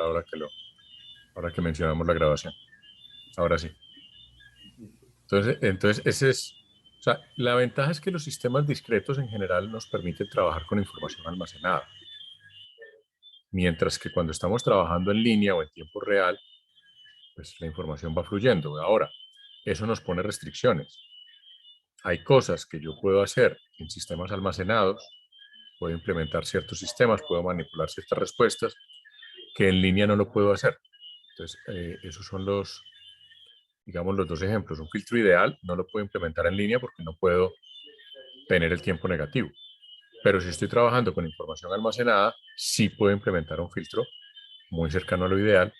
ahora que mencionamos la grabación. Ahora sí. Entonces ese es, o sea, la ventaja es que los sistemas discretos en general nos permiten trabajar con información almacenada. Mientras que cuando estamos trabajando en línea o en tiempo real, pues la información va fluyendo. Ahora, eso nos pone restricciones. Hay cosas que yo puedo hacer en sistemas almacenados, puedo implementar ciertos sistemas, puedo manipular ciertas respuestas, que en línea no lo puedo hacer. Entonces, esos son digamos, los dos ejemplos. Un filtro ideal no lo puedo implementar en línea porque no puedo tener el tiempo negativo. Pero si estoy trabajando con información almacenada, sí puedo implementar un filtro muy cercano a lo ideal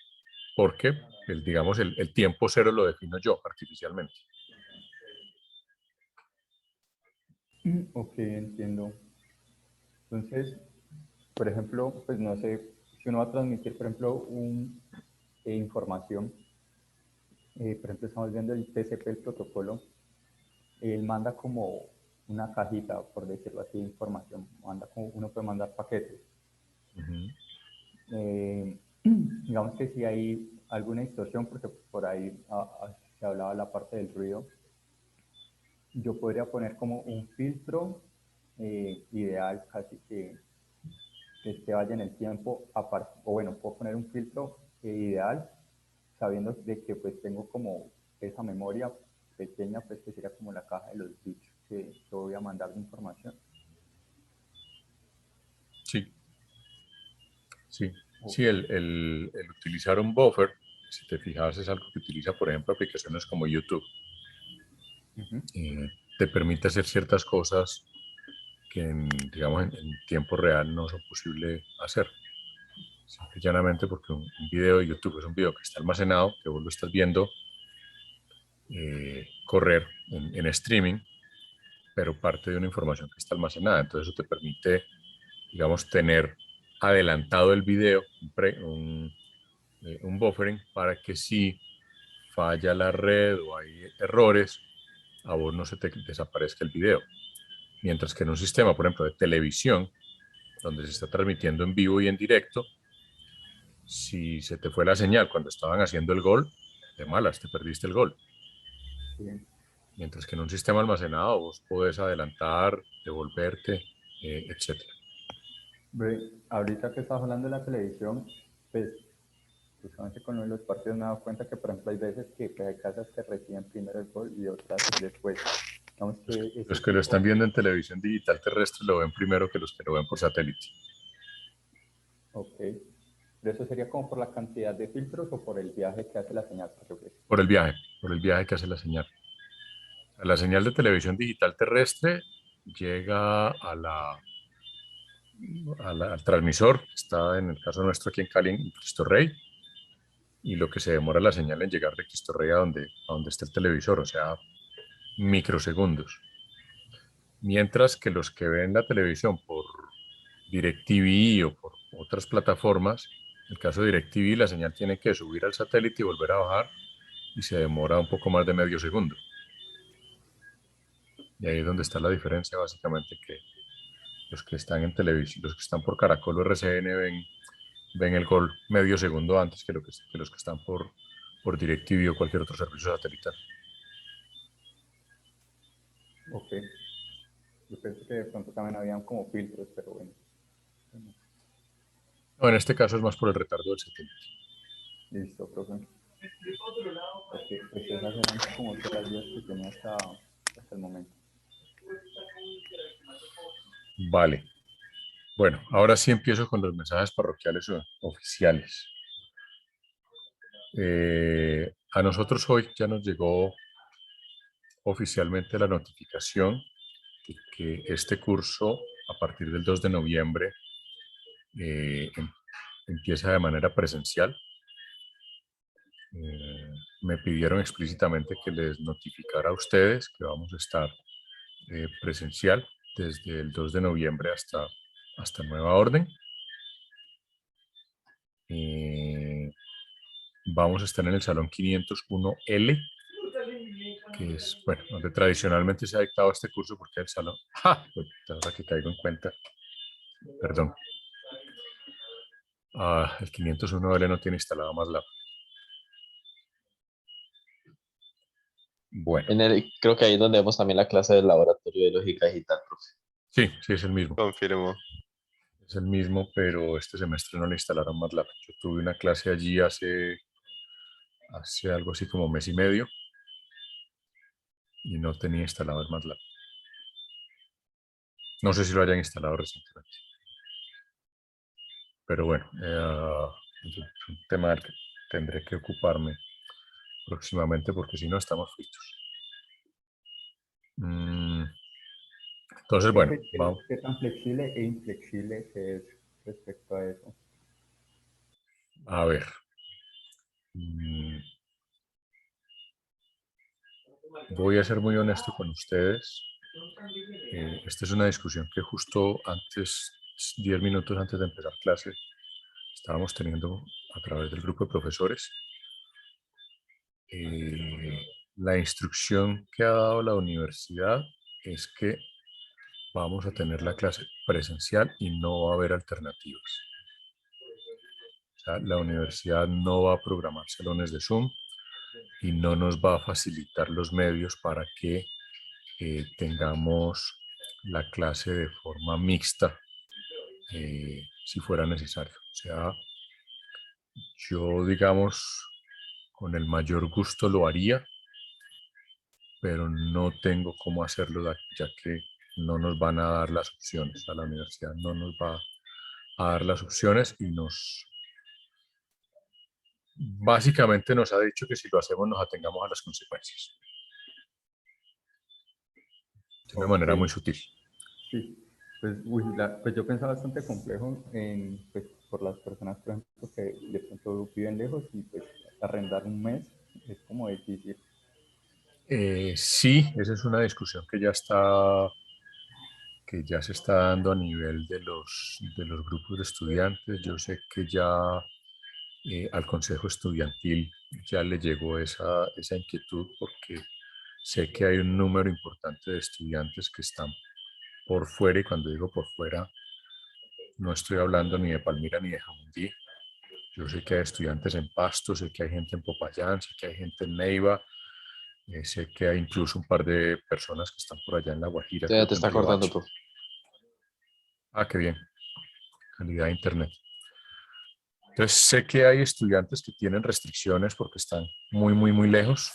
porque, digamos, el tiempo cero lo defino yo artificialmente. Ok, entiendo. Entonces, por ejemplo, pues no sé, si uno va a transmitir, por ejemplo, información, por ejemplo, estamos viendo el TCP, el protocolo, él manda como una cajita, por decirlo así, de información, uno puede mandar paquetes. Digamos que si hay alguna distorsión, porque por ahí se hablaba la parte del ruido, yo podría poner como un filtro ideal, casi que vaya en el tiempo, o bueno, puedo poner un filtro ideal, sabiendo de que pues tengo como esa memoria pequeña, pues que sería como la caja de los bits que voy a mandar de información. Sí, sí, sí, el utilizar un buffer, si te fijas, es algo que utiliza, por ejemplo, aplicaciones como YouTube. Te permite hacer ciertas cosas que, digamos, en tiempo real no son posibles hacer. Simple y llanamente porque un video de YouTube es un video que está almacenado, que vos lo estás viendo correr en streaming, pero parte de una información que está almacenada. Entonces eso te permite, digamos, tener adelantado el video, un buffering, para que si falla la red o hay errores, a vos no se te desaparezca el video. Mientras que en un sistema, por ejemplo, de televisión, donde se está transmitiendo en vivo y en directo, si se te fue la señal cuando estaban haciendo el gol, de malas, te perdiste el gol. Sí. Mientras que en un sistema almacenado vos podés adelantar, devolverte, etc. Ahorita que estás hablando de la televisión, pues justamente con los partidos me he dado cuenta que, por ejemplo, hay veces que hay casas que reciben primero el gol y otras después. Digamos que ese Los que lo están tipo, viendo en televisión digital terrestre lo ven primero que los que lo ven por satélite. ok. ¿Pero eso sería como por la cantidad de filtros o por el viaje que hace la señal? Por el viaje que hace la señal. La señal de televisión digital terrestre llega al transmisor, que está en el caso nuestro aquí en Cali, en Cristo Rey, y lo que se demora la señal en llegar de Cristo Rey a donde está el televisor, o sea, microsegundos. Mientras que los que ven la televisión por DirecTV o por otras plataformas, en el caso de DirecTV, la señal tiene que subir al satélite y volver a bajar y se demora un poco más de medio segundo. Y ahí es donde está la diferencia, básicamente, que los que están en televisión, los que están por Caracol o RCN ven el gol medio segundo antes que los que están por DirecTV o cualquier otro servicio satelital. Ok. Yo pensé que de pronto también habían como filtros, pero bueno. No, en este caso es más por el retardo del satélite. Listo, profe. Ok, pues esas eran como todas las dudas que tenía hasta el momento. Vale. Bueno, ahora sí empiezo con los mensajes parroquiales oficiales. A nosotros hoy ya nos llegó oficialmente la notificación de que este curso, a partir del 2 de noviembre, empieza de manera presencial. Me pidieron explícitamente que les notificara a ustedes que vamos a estar presencial desde el 2 de noviembre hasta nueva orden. Vamos a estar en el salón 501L, que es, bueno, donde tradicionalmente se ha dictado este curso, porque el salón, ahora que caigo en cuenta, perdón, El 501L no tiene instalado MATLAB. Bueno, Creo que ahí es donde vemos también la clase del laboratorio de lógica digital, profe. sí, sí es el mismo. Confirmo. Es el mismo, pero este semestre no le instalaron MATLAB. Yo tuve una clase allí hace algo así como mes y medio y no tenía instalado el MATLAB. No sé si lo hayan instalado recientemente. Pero bueno, es un tema del que tendré que ocuparme próximamente porque si no estamos fritos. Entonces, bueno, Profe, vamos. ¿qué tan flexible e inflexible es respecto a eso? A ver. Voy a ser muy honesto con ustedes. Esta es una discusión que justo antes, 10 minutos antes de empezar clase, estábamos teniendo a través del grupo de profesores. La instrucción que ha dado la universidad es que vamos a tener la clase presencial y no va a haber alternativas. O sea, la universidad no va a programar salones de Zoom y no nos va a facilitar los medios para que tengamos la clase de forma mixta si fuera necesario. O sea, yo, digamos, con el mayor gusto lo haría, pero no tengo cómo hacerlo ya que no nos van a dar las opciones. A la universidad no nos va a dar las opciones y básicamente nos ha dicho que si lo hacemos nos atengamos a las consecuencias. De una manera muy sutil. Sí, pues, pues yo pensaba bastante complejo pues, por las personas, por ejemplo, que de pronto viven lejos y pues arrendar un mes es como difícil. Sí, esa es una discusión que ya se está dando a nivel de los grupos de estudiantes. Yo sé que ya al Consejo Estudiantil ya le llegó esa inquietud porque sé que hay un número importante de estudiantes que están por fuera, y cuando digo por fuera, no estoy hablando ni de Palmira ni de Jamundí. Yo sé que hay estudiantes en Pasto, sé que hay gente en Popayán, sé que hay gente en Neiva, sé que hay incluso un par de personas que están por allá en La Guajira, Ya creo te que en está cortando, Riohacha. profe. Ah, qué bien, calidad de internet. Entonces sé que hay estudiantes que tienen restricciones porque están muy, muy, muy lejos.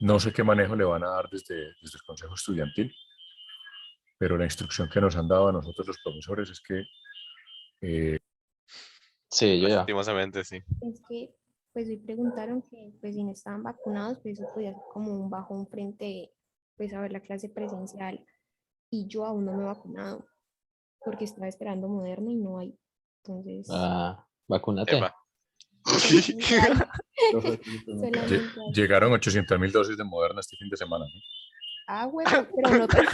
No sé qué manejo le van a dar desde el Consejo Estudiantil, pero la instrucción que nos han dado a nosotros los profesores es que Sí, yo ya. Lastimosamente, sí. Es que, pues hoy preguntaron que, pues si no estaban vacunados, pues eso podía ser como un bajón frente, pues a ver la clase presencial. Y yo aún no me he vacunado, porque estaba esperando Moderna y no hay. Entonces, Vacúnate. Epa. solamente hay. Entonces, sí, pues, Solamente hay. llegaron 800.000 dosis de Moderna este fin de semana, ¿no? Ah, bueno, pero no tan-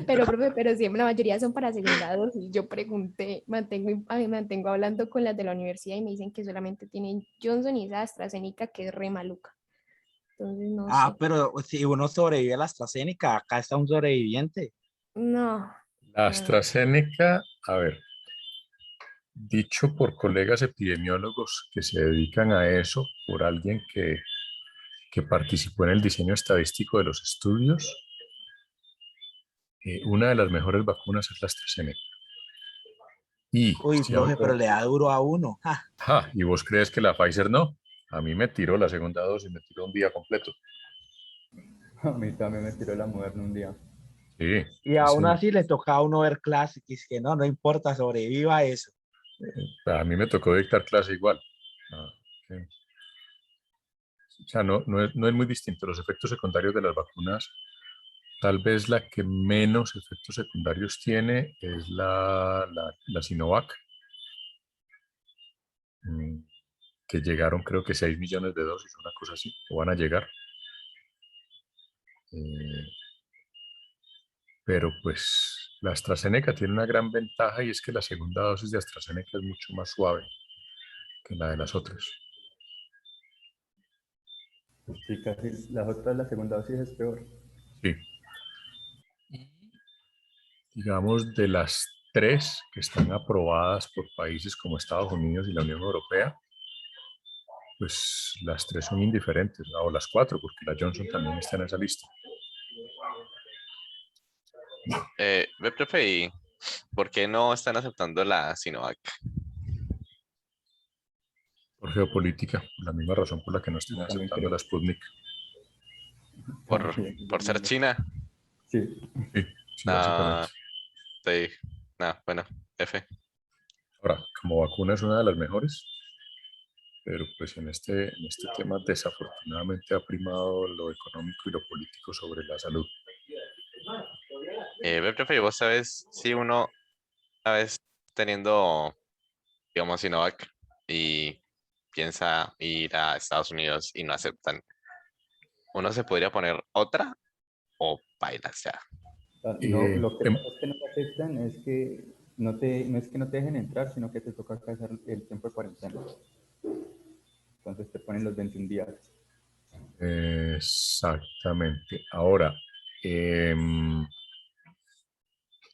Pero, profe, pero siempre la mayoría son para segunda dosis. Yo pregunté, mantengo hablando con las de la universidad y me dicen que solamente tienen Johnson y esa AstraZeneca que es re maluca. Entonces, no sé. Pero si uno sobrevive a la AstraZeneca, acá está un sobreviviente. No, La no, no. AstraZeneca, a ver, dicho por colegas epidemiólogos que se dedican a eso, por alguien que participó en el diseño estadístico de los estudios, una de las mejores vacunas es la AstraZeneca. Y, Uy, si profe, pero le da duro a uno. ¿Y vos crees que la Pfizer no? A mí me tiró la segunda dosis, me tiró un día completo. a mí también me tiró la Moderna un día. Sí, Y aún así le toca a uno ver clases, y es que no importa, sobreviva a eso. a mí me tocó dictar clase igual. Sí. O sea, no es muy distinto. Los efectos secundarios de las vacunas, tal vez la que menos efectos secundarios tiene es la Sinovac, que llegaron creo que 6 millones de dosis, una cosa así, o van a llegar. Eh, pero pues la AstraZeneca tiene una gran ventaja y es que la segunda dosis de AstraZeneca es mucho más suave que la de las otras. Sí, casi las otras, la segunda dosis es peor. Sí. Digamos, de las 3 que están aprobadas por países como Estados Unidos y la Unión Europea, pues las 3 son indiferentes, o las 4, porque la Johnson también está en esa lista. profe, ¿y por qué no están aceptando la Sinovac? Por geopolítica, la misma razón por la que no están También aceptando creo. la Sputnik. ¿Por ser China? Sí. Sí, sí, Ah, básicamente. sí. Bueno, F. Ahora, como vacuna es una de las mejores, pero pues en este tema desafortunadamente ha primado lo económico y lo político sobre la salud. Profe, ¿vos sabes si uno, una vez teniendo, digamos, Sinovac y piensa ir a Estados Unidos y no aceptan, uno se podría poner otra o bailas ya? No, Eh, lo que em, pasa es que no te aceptan, es que no es que no te dejen entrar, sino que te toca acá hacer el tiempo de cuarentena. Entonces te ponen los 21 días. Exactamente. Ahora,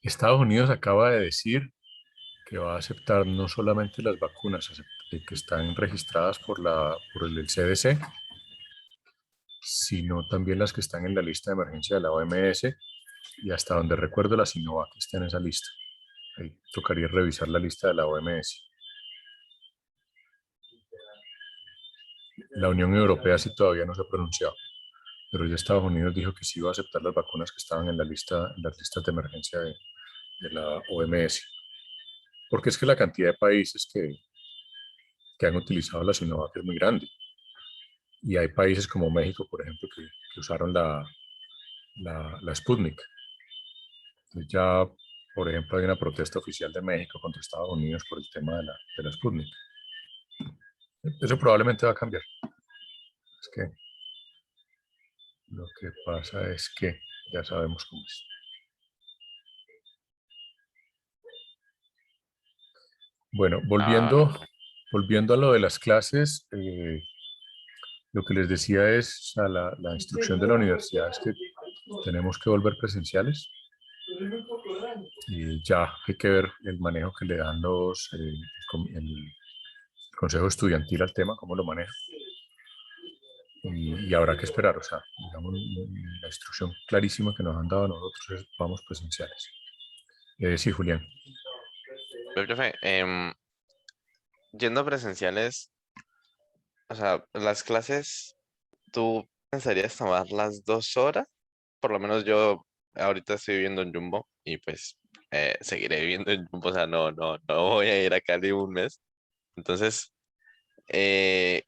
Estados Unidos acaba de decir que va a aceptar no solamente las vacunas que están registradas por el CDC, sino también las que están en la lista de emergencia de la OMS, y hasta donde recuerdo la Sinovac está en esa lista. Ahí tocaría revisar la lista de la OMS. La Unión Europea sí todavía no se ha pronunciado, pero ya Estados Unidos dijo que sí iba a aceptar las vacunas que estaban en las listas de emergencia de la OMS. Porque es que la cantidad de países que han utilizado la Sinovac es muy grande. Y hay países como México, por ejemplo, que usaron la Sputnik. Ya, por ejemplo, hay una protesta oficial de México contra Estados Unidos por el tema de la Sputnik. Eso probablemente va a cambiar. Es que lo que pasa es que ya sabemos cómo es. Bueno, volviendo a lo de las clases, lo que les decía es, o sea, la instrucción de la universidad es que tenemos que volver presenciales. Y ya hay que ver el manejo que le dan el consejo estudiantil al tema, cómo lo maneja. Y habrá que esperar, o sea, digamos, la instrucción clarísima que nos han dado a nosotros es vamos presenciales. Sí, Julián. Profe, yendo a presenciales, o sea, las clases, ¿tú pensarías tomar las 2 horas? Por lo menos yo ahorita estoy viviendo en Jumbo y pues seguiré viviendo en Jumbo, o sea, no voy a ir a Cali un mes. Entonces, eh,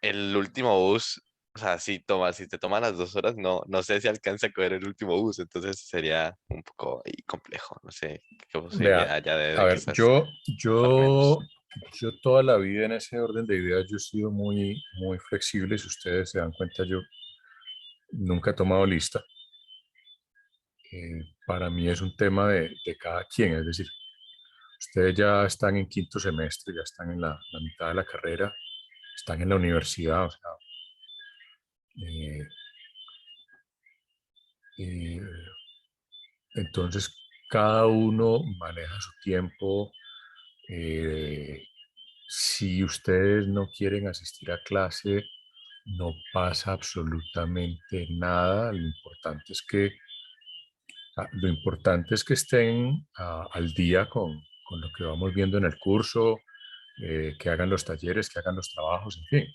el último bus, o sea, si te toma las 2 horas, no sé si alcanza a coger el último bus, entonces sería un poco ahí complejo, no sé qué Vea, posibilidad haya a de que ver, seas yo, más o yo, menos. yo toda la vida en ese orden de ideas yo he sido muy, muy flexible. Si ustedes se dan cuenta, yo nunca he tomado lista. Para mí es un tema de cada quien, es decir, ustedes ya están en quinto semestre, ya están en la mitad de la carrera, están en la universidad, o sea, eh, eh, entonces cada uno maneja su tiempo. Si ustedes no quieren asistir a clase, no pasa absolutamente nada. Lo importante es que estén al día con lo que vamos viendo en el curso, que hagan los talleres, que hagan los trabajos, en fin.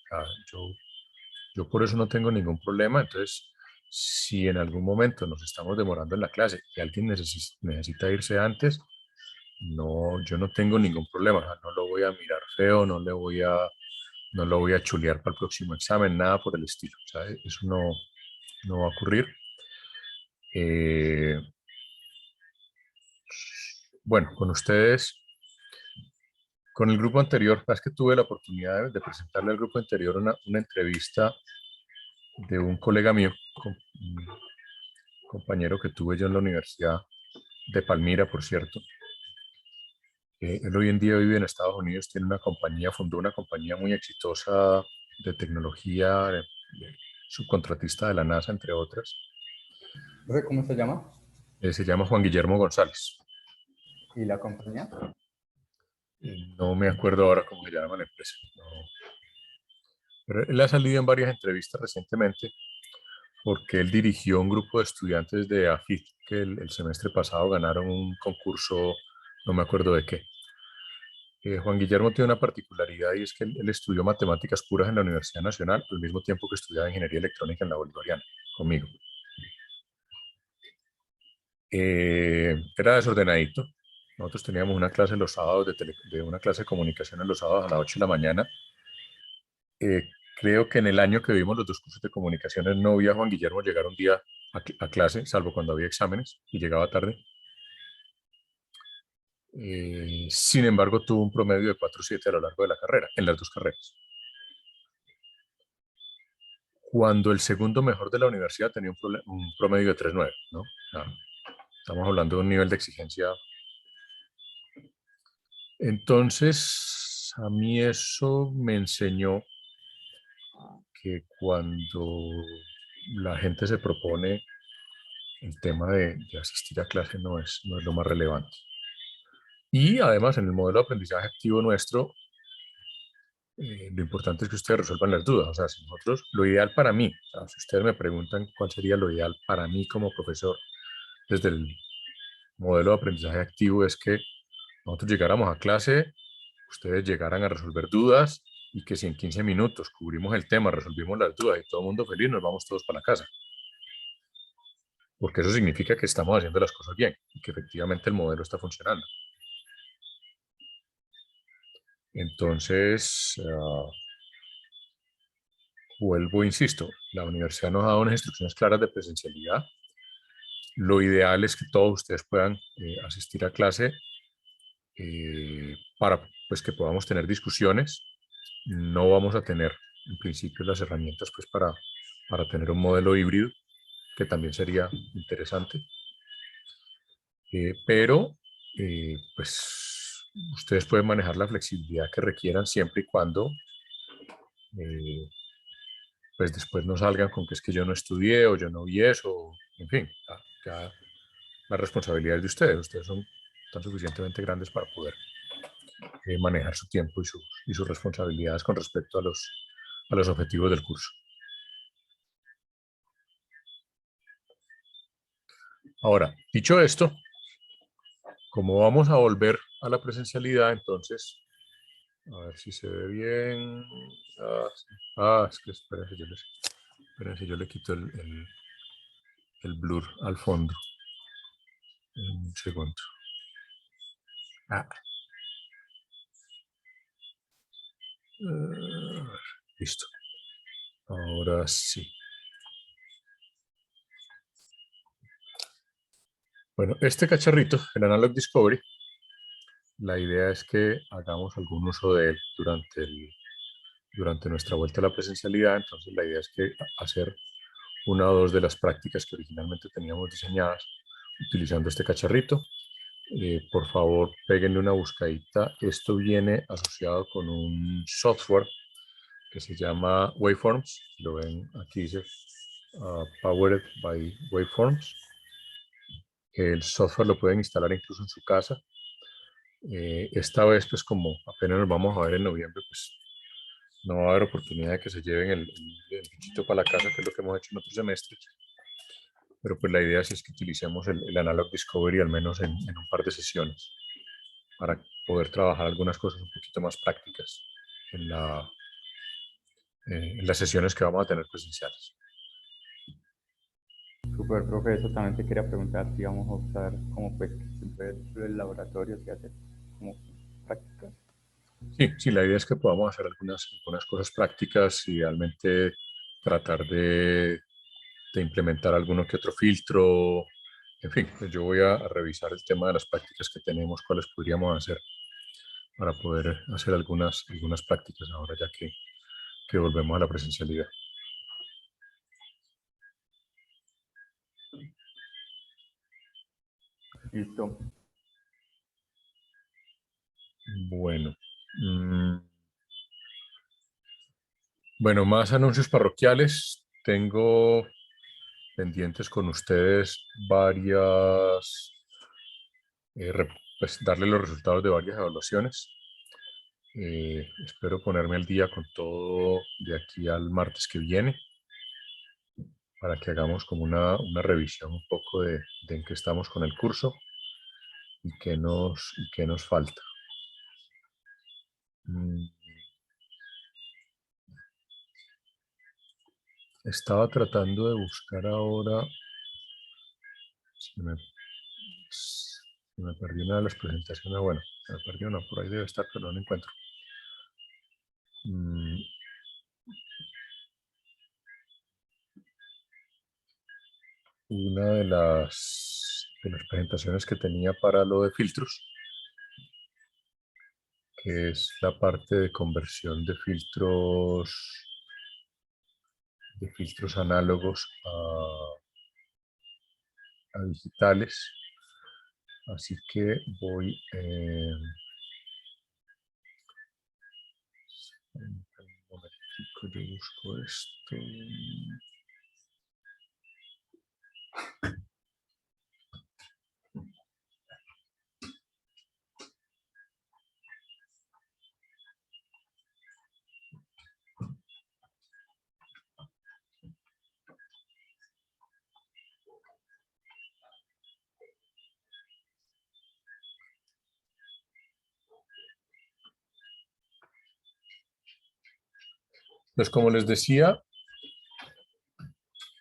Yo por eso no tengo ningún problema. Entonces, si en algún momento nos estamos demorando en la clase y alguien necesita irse antes, no, yo no tengo ningún problema. O sea, no lo voy a mirar feo, no lo voy a chulear para el próximo examen, nada por el estilo. O sea, eso no va a ocurrir. Eh, bueno, con ustedes, con el grupo anterior, es que tuve la oportunidad de presentarle al grupo anterior una entrevista de un colega mío, un compañero que tuve yo en la Universidad de Palmira, por cierto. Él hoy en día vive en Estados Unidos, tiene una compañía, fundó una compañía muy exitosa de tecnología, subcontratista de la NASA, entre otras. ¿Cómo se llama? Se llama Juan Guillermo González. ¿Y la compañía? No me acuerdo ahora cómo se llama la empresa. No. Pero él ha salido en varias entrevistas recientemente porque él dirigió un grupo de estudiantes de AFIT que el semestre pasado ganaron un concurso, no me acuerdo de qué. Juan Guillermo tiene una particularidad y es que él estudió matemáticas puras en la Universidad Nacional al mismo tiempo que estudiaba ingeniería electrónica en la Bolivariana, conmigo. Era desordenadito. Nosotros teníamos una clase los sábados de una clase de comunicación en los sábados a las 8 de la mañana. Creo que en el año que vimos los dos cursos de comunicaciones no vi a Juan Guillermo llegar un día a clase, salvo cuando había exámenes y llegaba tarde. Sin embargo, tuvo un promedio de 4.7 a lo largo de la carrera, en las dos carreras. Cuando el segundo mejor de la universidad tenía un promedio de 3.9, ¿no? O sea, estamos hablando de un nivel de exigencia. Entonces, a mí eso me enseñó que cuando la gente se propone el tema de asistir a clase no es lo más relevante. Y además, en el modelo de aprendizaje activo nuestro, lo importante es que ustedes resuelvan las dudas. O sea, si nosotros, lo ideal para mí, o sea, si ustedes me preguntan cuál sería lo ideal para mí como profesor desde el modelo de aprendizaje activo, es que nosotros llegáramos a clase, ustedes llegaran a resolver dudas y que si en 15 minutos cubrimos el tema, resolvimos las dudas y todo el mundo feliz, nos vamos todos para la casa. Porque eso significa que estamos haciendo las cosas bien y que efectivamente el modelo está funcionando. Entonces, vuelvo, insisto, la universidad nos ha dado unas instrucciones claras de presencialidad. Lo ideal es que todos ustedes puedan asistir a clase para pues, que podamos tener discusiones. No vamos a tener, en principio, las herramientas pues, para tener un modelo híbrido, que también sería interesante. Pero, pues, ustedes pueden manejar la flexibilidad que requieran siempre y cuando pues después no salgan con que es que yo no estudié o yo no vi eso, en fin, ya la responsabilidad es de ustedes. Ustedes son tan suficientemente grandes para poder manejar su tiempo y sus responsabilidades con respecto a los objetivos del curso. Ahora, dicho esto, como vamos a volver a la presencialidad, entonces, a ver si se ve bien. Es que espérense, yo le quito el blur al fondo. Un segundo. Listo. Ahora sí. Bueno, este cacharrito, el Analog Discovery, la idea es que hagamos algún uso de él durante nuestra vuelta a la presencialidad. Entonces, la idea es que hacer una o dos de las prácticas que originalmente teníamos diseñadas utilizando este cacharrito. Por favor, péguenle una buscadita. Esto viene asociado con un software que se llama Waveforms. Lo ven aquí, dice Powered by Waveforms. El software lo pueden instalar incluso en su casa. Esta vez, pues como apenas nos vamos a ver en noviembre, pues no va a haber oportunidad de que se lleven el bichito para la casa, que es lo que hemos hecho en otros semestres. Pero pues la idea sí es que utilicemos el Analog Discovery al menos en un par de sesiones para poder trabajar algunas cosas un poquito más prácticas en las sesiones que vamos a tener presenciales. Super, profe, eso también te quería preguntar si vamos a usar como pues ver el laboratorio y hacer como prácticas. Sí, la idea es que podamos hacer algunas cosas prácticas y realmente tratar de implementar alguno que otro filtro. En fin, pues yo voy a revisar el tema de las prácticas que tenemos, cuáles podríamos hacer para poder hacer algunas prácticas ahora ya que volvemos a la presencialidad. Listo. Bueno. Bueno, más anuncios parroquiales. Tengo pendientes con ustedes varias pues darle los resultados de varias evaluaciones. Espero ponerme al día con todo de aquí al martes que viene para que hagamos como una revisión un poco de en qué estamos con el curso y qué nos falta. Estaba tratando de buscar ahora, se me perdió una de las presentaciones, bueno, se me perdió una, por ahí debe estar, pero no la encuentro. Una de las presentaciones que tenía para lo de filtros, que es la parte de conversión de filtros análogos a digitales. Así que voy un momentico, yo busco esto. Pues como les decía,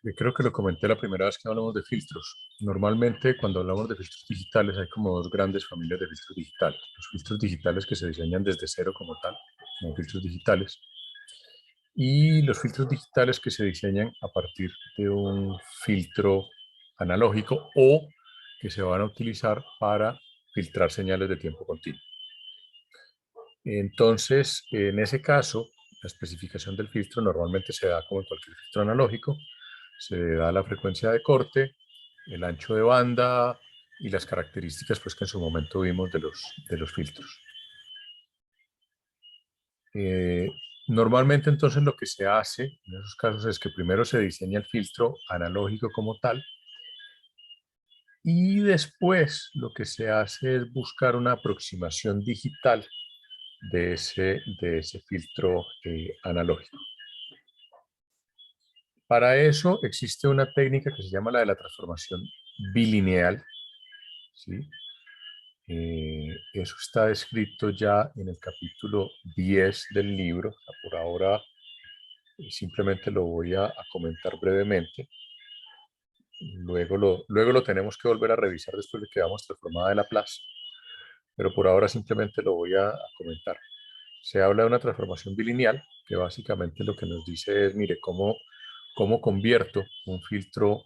yo creo que lo comenté la primera vez que hablamos de filtros. Normalmente cuando hablamos de filtros digitales hay como dos grandes familias de filtros digitales. Los filtros digitales que se diseñan desde cero como tal, como filtros digitales. Y los filtros digitales que se diseñan a partir de un filtro analógico o que se van a utilizar para filtrar señales de tiempo continuo. Entonces, en ese caso, la especificación del filtro normalmente se da como en cualquier filtro analógico. Se da la frecuencia de corte, el ancho de banda y las características pues, que en su momento vimos de los filtros. Normalmente entonces lo que se hace en esos casos es que primero se diseña el filtro analógico como tal y después lo que se hace es buscar una aproximación digital de ese filtro analógico. Para eso existe una técnica que se llama la de la transformación bilineal, ¿sí? Eso está descrito ya en el capítulo 10 del libro. O sea, por ahora simplemente lo voy a comentar brevemente. Luego lo tenemos que volver a revisar después de que veamos transformada de Laplace, pero por ahora simplemente lo voy a comentar. Se habla de una transformación bilineal, que básicamente lo que nos dice es, mire, cómo convierto un filtro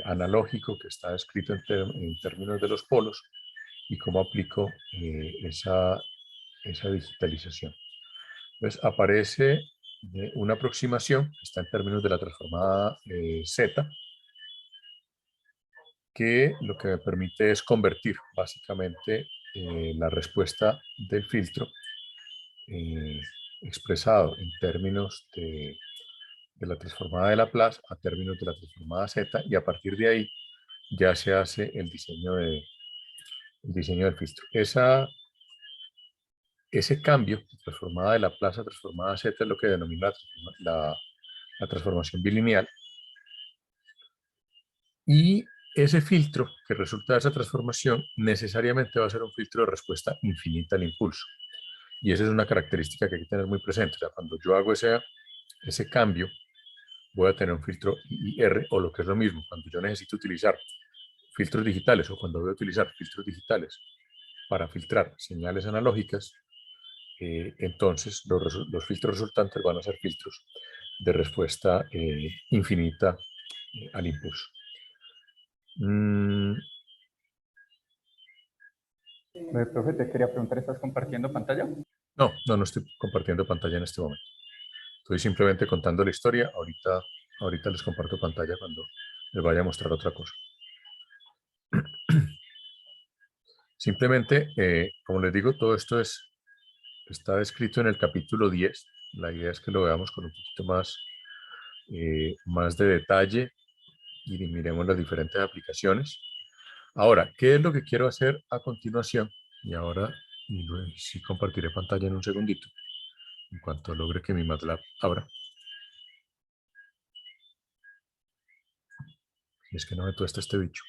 analógico que está descrito en términos de los polos y cómo aplico esa digitalización. Entonces aparece una aproximación, está en términos de la transformada Z, que lo que me permite es convertir básicamente la respuesta del filtro expresado en términos de la transformada de Laplace a términos de la transformada Z, y a partir de ahí ya se hace el diseño del filtro. Ese cambio de transformada de Laplace a transformada Z es lo que denomina la transformación bilineal, y ese filtro que resulta de esa transformación necesariamente va a ser un filtro de respuesta infinita al impulso. Y esa es una característica que hay que tener muy presente. O sea, cuando yo hago ese cambio, voy a tener un filtro IR, o lo que es lo mismo, cuando yo necesito utilizar filtros digitales o cuando voy a utilizar filtros digitales para filtrar señales analógicas, entonces los filtros resultantes van a ser filtros de respuesta infinita al impulso. Profe, te quería preguntar, ¿estás compartiendo pantalla? No estoy compartiendo pantalla en este momento. Estoy simplemente contando la historia. Ahorita les comparto pantalla cuando les vaya a mostrar otra cosa. Simplemente, como les digo, todo esto está descrito en el capítulo 10. La idea es que lo veamos con un poquito más de detalle y miremos las diferentes aplicaciones. Ahora, ¿qué es lo que quiero hacer a continuación? Y ahora sí compartiré pantalla en un segundito, en cuanto logre que mi MATLAB abra. Y es que no me tuesta este bicho.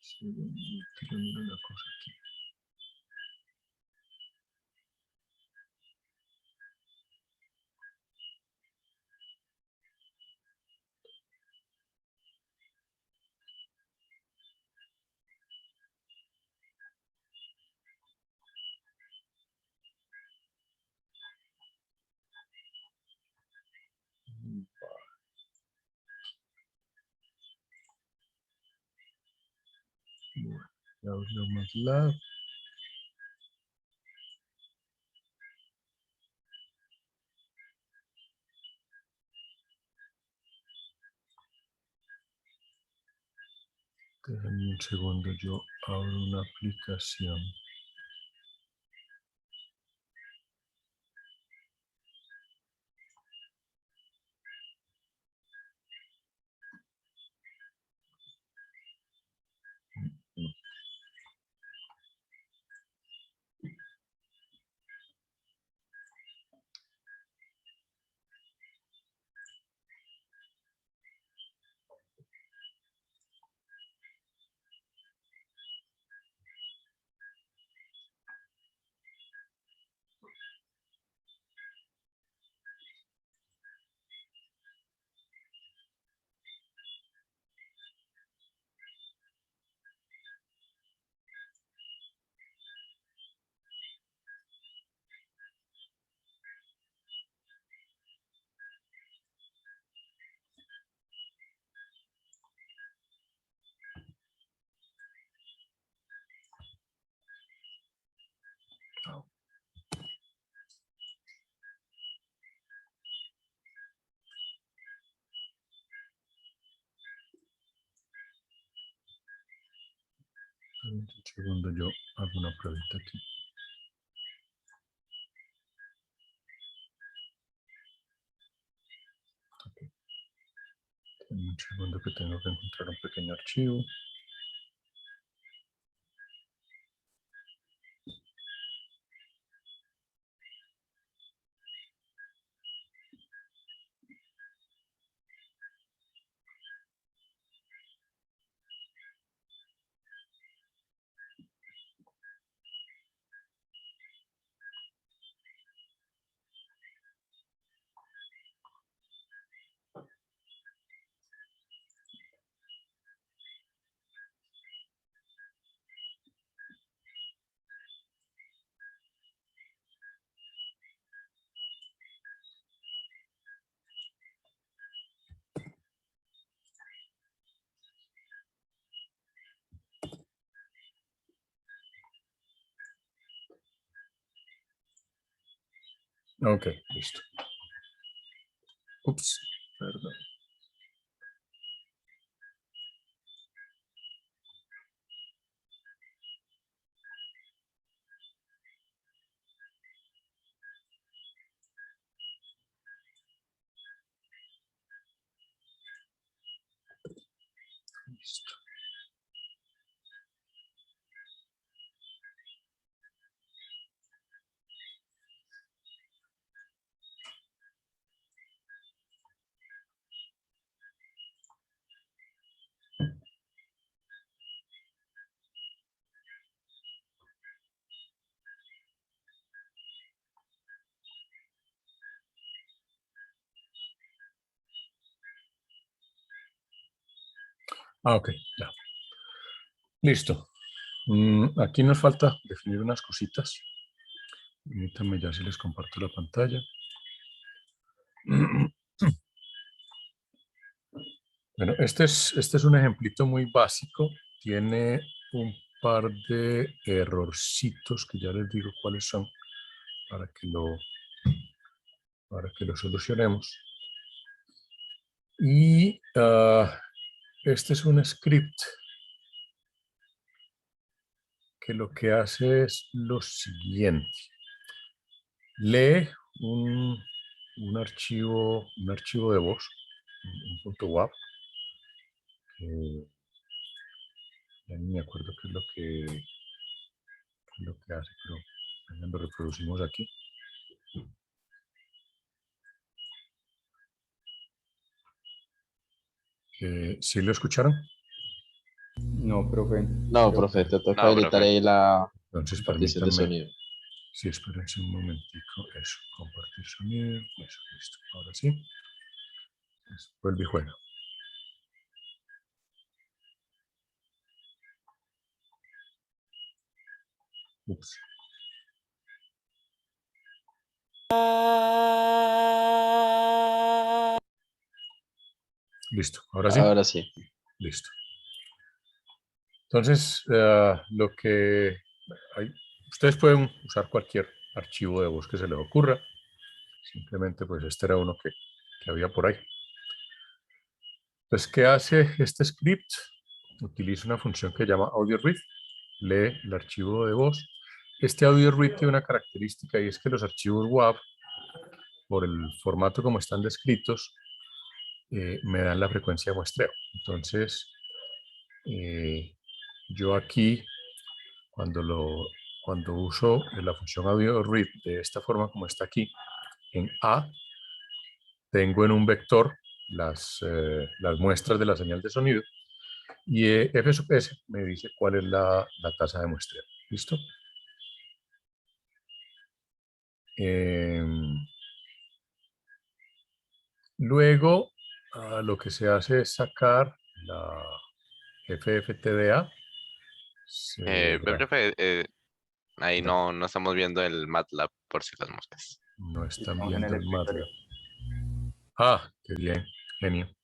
Sí, miro una cosa aquí. Bueno, ya abro MATLAB. Déjenme un segundo, yo abro una aplicación. Un segundo, yo hago una pruebita aquí. Okay. Un segundo que tengo que encontrar un pequeño archivo. Ok, listo. Ups, perdón. Listo. Ok, ya. Listo. Aquí nos falta definir unas cositas. Permítanme ya si les comparto la pantalla. Bueno, este es un ejemplito muy básico. Tiene un par de errorcitos que ya les digo cuáles son para que lo solucionemos. Y este es un script que lo que hace es lo siguiente. Lee un archivo de voz, un punto .wav. Ya ni me acuerdo qué es lo que hace, pero lo reproducimos aquí. ¿Sí lo escucharon? No, profe. No, profe, te toca No, habilitar profe. ahí la Entonces, compartición de permítanme. sonido. Sí, espérense un momentico. Eso, compartir sonido. Eso, listo. Ahora sí. Eso, vuelve y juega. Ups. Listo. Ahora sí. Ahora sí. Listo. Entonces, lo que ustedes pueden usar cualquier archivo de voz que se les ocurra. Simplemente, pues este era uno que había por ahí. Entonces, ¿qué hace este script? Utiliza una función que se llama AudioRead. Lee el archivo de voz. Este AudioRead tiene una característica y es que los archivos WAV, por el formato como están descritos, me dan la frecuencia de muestreo. Entonces, yo aquí, cuando uso la función AudioRead de esta forma como está aquí, en A, tengo en un vector las muestras de la señal de sonido y f sub s me dice cuál es la tasa de muestreo. ¿Listo? Luego, lo que se hace es sacar la FFTDA. Profe, ahí no estamos viendo el MATLAB por si las moscas. No están Estamos en viendo el el escritorio. MATLAB. Ah, qué bien, genio.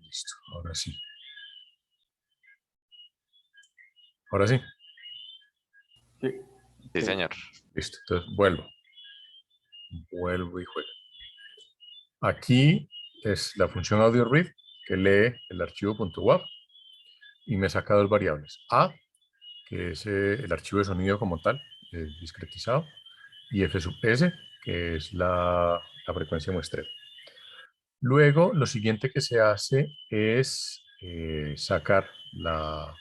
Listo, ahora sí. Ahora sí. Sí. Sí, Sí. señor. Listo, entonces vuelvo y juego. Aquí es la función AudioRead que lee el archivo .wav y me saca dos variables. A, que es el archivo de sonido como tal, discretizado, y f sub s, que es la frecuencia de muestreo. Luego, lo siguiente que se hace es sacar la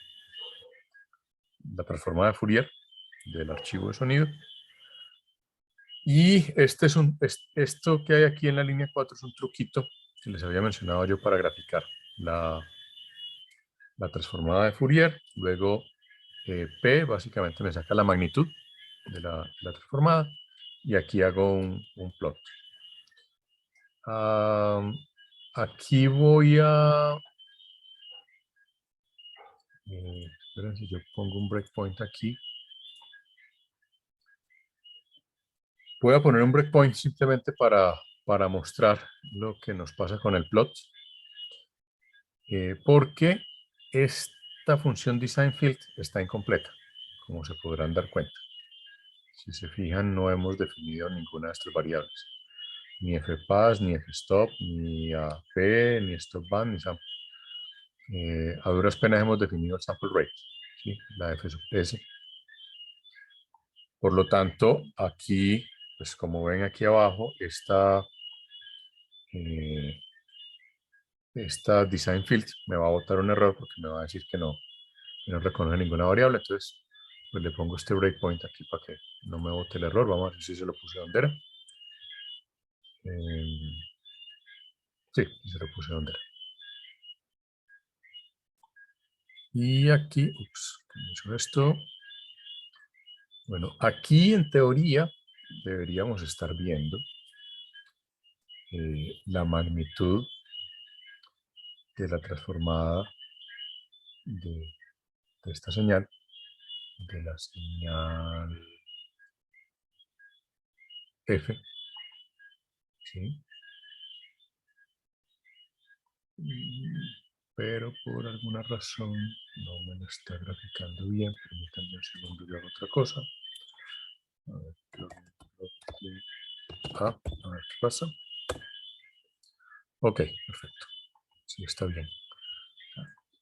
transformada de Fourier del archivo de sonido. Y esto que hay aquí en la línea 4 es un truquito que les había mencionado yo para graficar la transformada de Fourier. Luego P básicamente me saca la magnitud de la transformada y aquí hago un plot. Aquí voy a... esperen, si yo pongo un breakpoint aquí. Voy a poner un breakpoint simplemente para mostrar lo que nos pasa con el plot. Porque esta función designField está incompleta, como se podrán dar cuenta. Si se fijan, no hemos definido ninguna de estas variables. Ni fpass, ni fstop, ni ap, ni stopband, ni sample. A duras penas hemos definido el sample rate, ¿sí? La f sub s. Por lo tanto, aquí, pues como ven aquí abajo, esta design field me va a botar un error porque me va a decir que no reconoce ninguna variable. Entonces, pues le pongo este breakpoint aquí para que no me bote el error. Vamos a ver si se lo puse donde era. Sí, se lo puse donde era. Y aquí, hizo esto. Bueno, aquí en teoría deberíamos estar viendo la magnitud de la transformada de esta señal, de la señal F, ¿sí? Pero por alguna razón no me lo está graficando bien. Permítanme un segundo, yo hago otra cosa. A ver qué pasa. Ok, perfecto. Sí, está bien.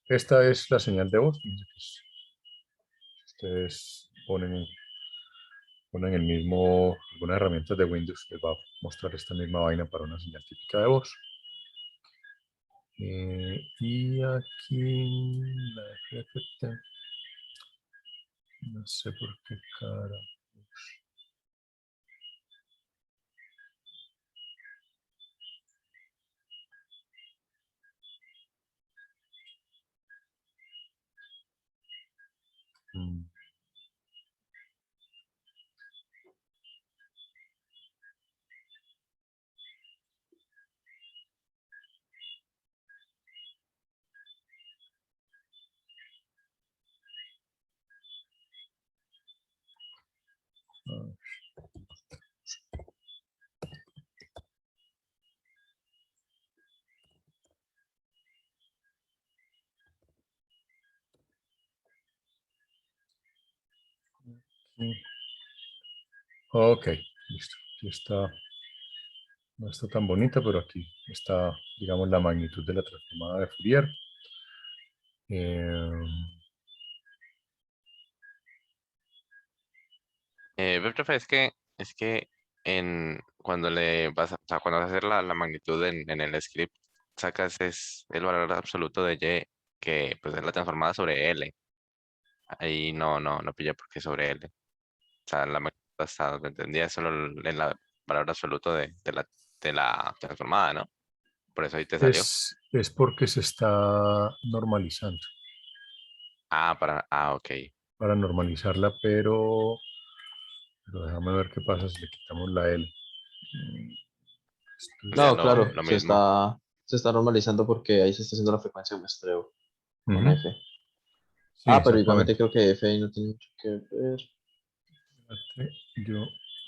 esta es la señal de voz. Fíjense que ustedes ponen el mismo, algunas herramientas de Windows, les va a mostrar esta misma vaina para una señal típica de voz. Y aquí la FFT, no sé por qué cara. Ok, listo. Aquí está, no está tan bonita, pero aquí está, digamos, la magnitud de la transformada de Fourier. Profe, es que cuando le vas a, o sea, cuando vas a hacer la magnitud en el script, sacas es el valor absoluto de Y, que pues es la transformada sobre L. Ahí no pillé por qué sobre L. O sea, la magnitud hasta donde entendía es solo en la valor absoluto de la transformada, ¿no? Por eso ahí te salió. Es porque se está normalizando, Ok. para normalizarla, pero déjame ver qué pasa si le quitamos la L. Esto Sería es No, lo, claro, lo se mismo. está, se está normalizando porque ahí se está haciendo la frecuencia de muestreo con Ujú. F. Sí, Ah, pero igualmente exactamente. creo que F ahí no tiene mucho que ver. Espérate, yo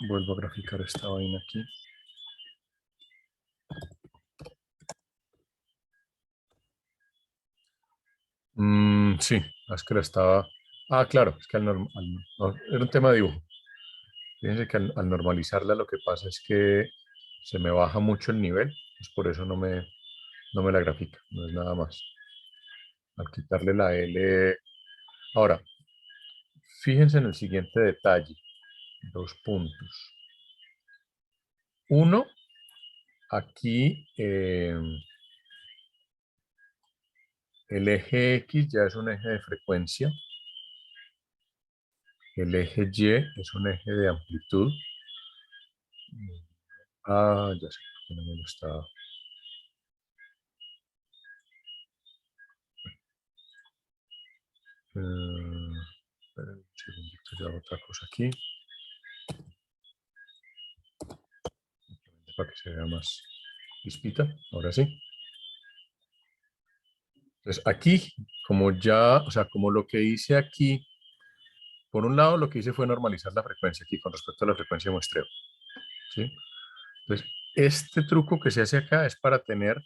vuelvo a graficar esta vaina aquí. Sí, es que la estaba... Ah, claro, es que no, era un tema de dibujo. Fíjense que al normalizarla lo que pasa es que se me baja mucho el nivel, pues por eso no me la grafica, no es nada más. Al quitarle la L... Ahora, fíjense en el siguiente detalle, dos puntos. Uno, aquí el eje X ya es un eje de frecuencia, el eje Y es un eje de amplitud. Ah, ya sé, por qué no me lo está... espera un segundito, ya hago otra cosa aquí, para que se vea más lispita, ahora sí. Entonces aquí, como ya, o sea, como lo que hice aquí, por un lado lo que hice fue normalizar la frecuencia aquí con respecto a la frecuencia de muestreo, ¿sí? Entonces, este truco que se hace acá es para tener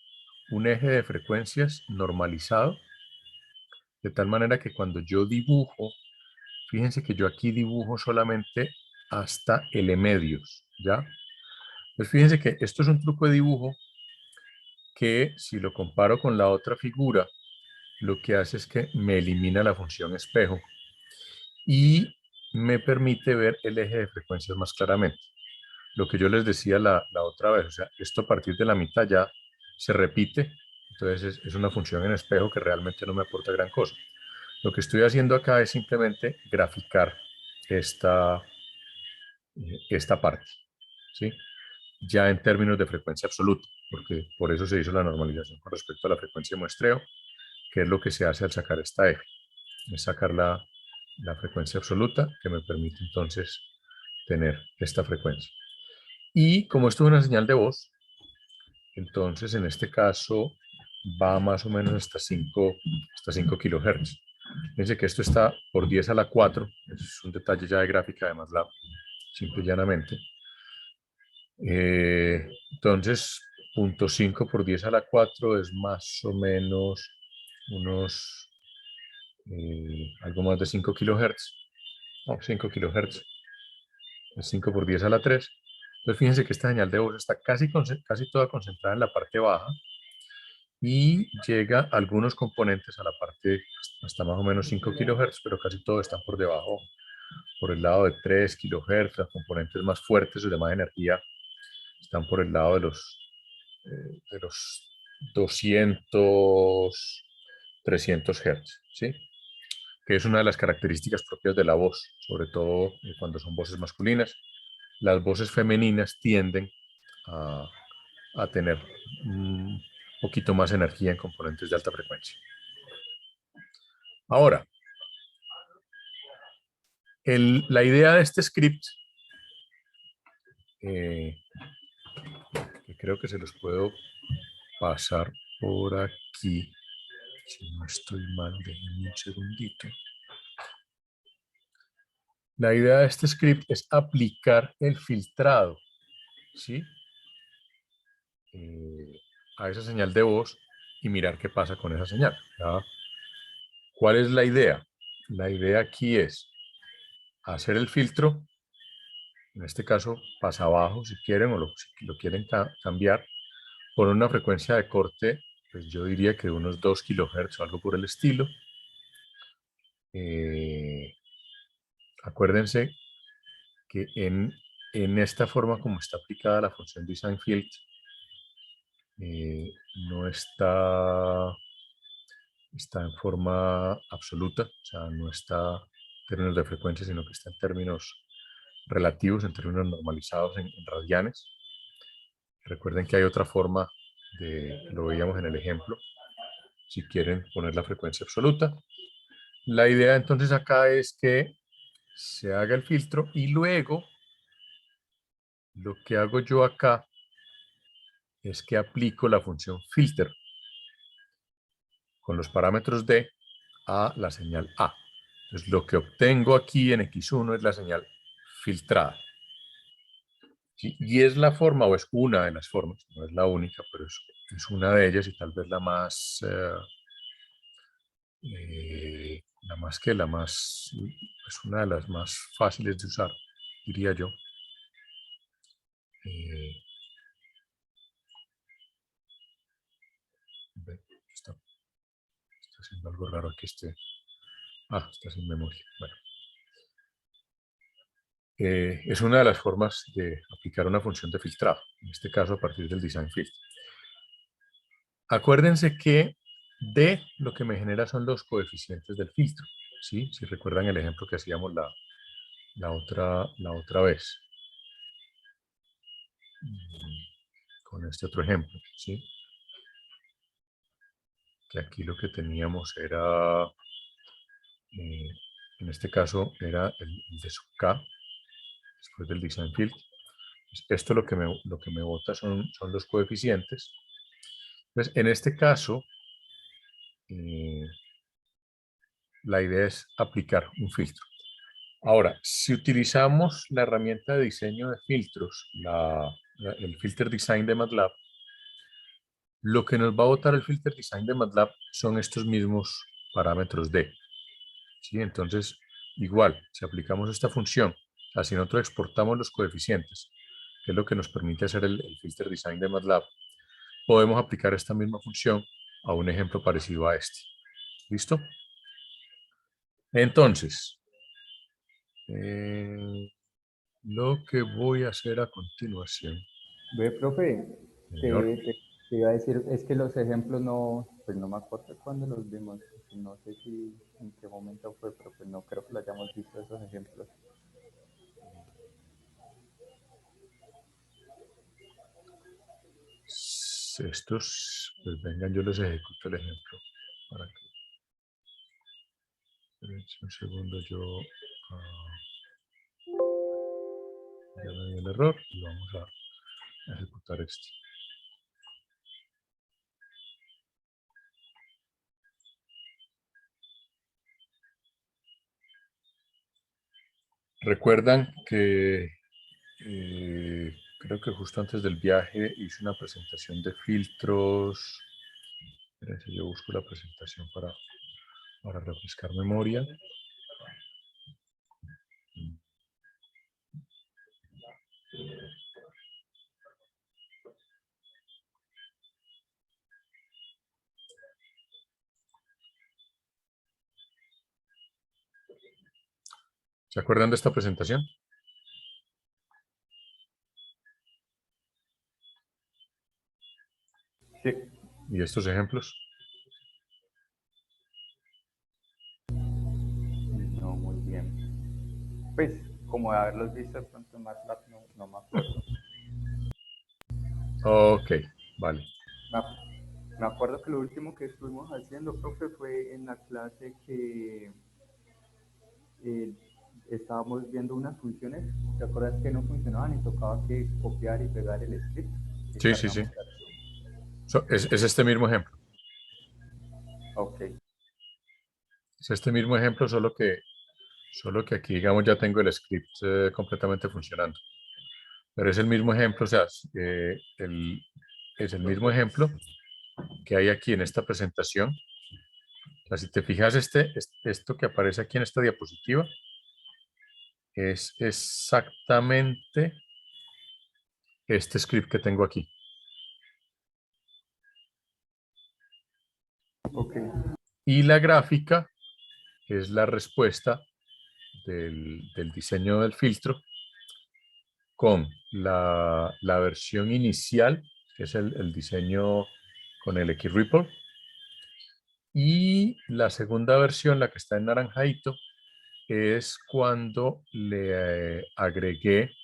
un eje de frecuencias normalizado, de tal manera que cuando yo dibujo, fíjense que yo aquí dibujo solamente hasta L medios, ¿ya? Pues fíjense que esto es un truco de dibujo que si lo comparo con la otra figura, lo que hace es que me elimina la función espejo y me permite ver el eje de frecuencias más claramente. Lo que yo les decía la otra vez, o sea, esto a partir de la mitad ya se repite, entonces es una función en espejo que realmente no me aporta gran cosa. Lo que estoy haciendo acá es simplemente graficar esta, esta parte, ¿sí? Ya en términos de frecuencia absoluta, porque por eso se hizo la normalización con respecto a la frecuencia de muestreo, que es lo que se hace al sacar esta eje, es sacar la frecuencia absoluta, que me permite entonces tener esta frecuencia. Y como esto es una señal de voz, entonces en este caso va más o menos hasta 5 kilohertz. Fíjense que esto está por 10 a la 4, es un detalle ya de gráfica de MATLAB, simple y llanamente. Entonces, 0.5 por 10 a la 4 es más o menos unos algo más de 5 kilohertz. No, 5 kilohertz. Es 5 por 10 a la 3. Entonces, fíjense que esta señal de voz está casi toda concentrada en la parte baja y llega algunos componentes a la parte hasta más o menos 5 kilohertz, pero casi todos están por debajo, por el lado de 3 kilohertz. Los componentes más fuertes o de más energía están por el lado de los 200, 300 hertz, ¿sí? Que es una de las características propias de la voz, sobre todo cuando son voces masculinas. Las voces femeninas tienden a, a tener un poquito más energía en componentes de alta frecuencia. Ahora, la idea de este script, que creo que se los puedo pasar por aquí, si no estoy mal, déjenme un segundito. La idea de este script es aplicar el filtrado, ¿sí? A esa señal de voz y mirar qué pasa con esa señal, ¿ya? ¿Cuál es la idea? La idea aquí es hacer el filtro, en este caso pasa abajo si quieren o si lo quieren cambiar, por una frecuencia de corte, pues yo diría que de unos 2 kilohertz o algo por el estilo. Acuérdense que en esta forma como está aplicada la función design field, no está en forma absoluta, o sea, no está en términos de frecuencia, sino que está en términos relativos, en términos normalizados en radianes. Recuerden que hay otra forma lo veíamos en el ejemplo, si quieren poner la frecuencia absoluta. La idea entonces acá es que se haga el filtro y luego lo que hago yo acá es que aplico la función filter con los parámetros D a la señal A. Entonces lo que obtengo aquí en X1 es la señal filtrada. ¿Sí? Y es la forma, o es una de las formas, no es la única, pero es una de ellas y tal vez la más, es una de las más fáciles de usar, diría yo. Está haciendo algo raro aquí está sin memoria. Bueno. Es una de las formas de aplicar una función de filtrado, en este caso a partir del design field. Acuérdense que D lo que me genera son los coeficientes del filtro, ¿sí? Si recuerdan el ejemplo que hacíamos la otra vez. Con este otro ejemplo, ¿sí? Que aquí lo que teníamos era, en este caso, era el de sub K, después del design field. Esto lo que me bota son los coeficientes. Entonces, en este caso, la idea es aplicar un filtro. Ahora, si utilizamos la herramienta de diseño de filtros, el Filter Design de MATLAB, lo que nos va a botar el Filter Design de MATLAB son estos mismos parámetros D. ¿Sí? Entonces, igual, si aplicamos esta función, o sea, si nosotros exportamos los coeficientes, que es lo que nos permite hacer el Filter Design de MATLAB, podemos aplicar esta misma función a un ejemplo parecido a este. ¿Listo? Entonces, lo que voy a hacer a continuación. Ve, profe, Señor. te iba a decir, es que los ejemplos no, pues no me acuerdo cuándo los vimos, no sé si en qué momento fue, pero pues no creo que lo hayamos visto esos ejemplos. Estos, pues vengan, yo les ejecuto el ejemplo. Para que, un segundo, yo ya me di el error y vamos a ejecutar este. Recuerdan que creo que justo antes del viaje hice una presentación de filtros. Espérense, yo busco la presentación para refrescar memoria. ¿Se acuerdan de esta presentación? Sí. ¿Y estos ejemplos? No, muy bien. Pues, como de haberlos visto de pronto en MATLAB, no me acuerdo. Ok, vale. Me acuerdo que lo último que estuvimos haciendo, profe, fue en la clase que eh, estábamos viendo unas funciones. ¿Te acuerdas que no funcionaban y tocaba que copiar y pegar el script? Sí, sí, sí. Descargamos el archivo. Es este mismo ejemplo. Ok, Es este mismo ejemplo, solo que aquí, digamos, ya tengo el script completamente funcionando. Pero es el mismo ejemplo, o sea, es el mismo ejemplo que hay aquí en esta presentación. O sea, si te fijas, esto que aparece aquí en esta diapositiva es exactamente este script que tengo aquí. ok. Y la gráfica es la respuesta del diseño del filtro con la versión inicial, que es el diseño con el XRipple, y la segunda versión, la que está en naranjadito, es cuando le agregué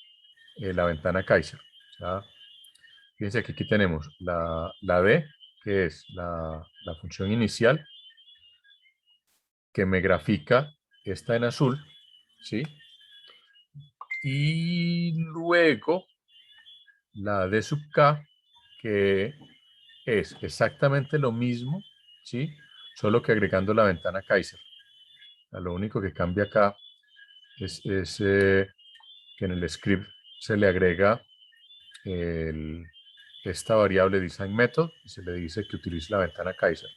la ventana Kaiser. O sea, fíjense que aquí tenemos la D, que es la función inicial, que me grafica esta en azul, ¿sí? Y luego la D sub K, que es exactamente lo mismo, ¿sí? Solo que agregando la ventana Kaiser. Lo único que cambia acá es que en el script se le agrega esta variable design method y se le dice que utilice la ventana Kaiser,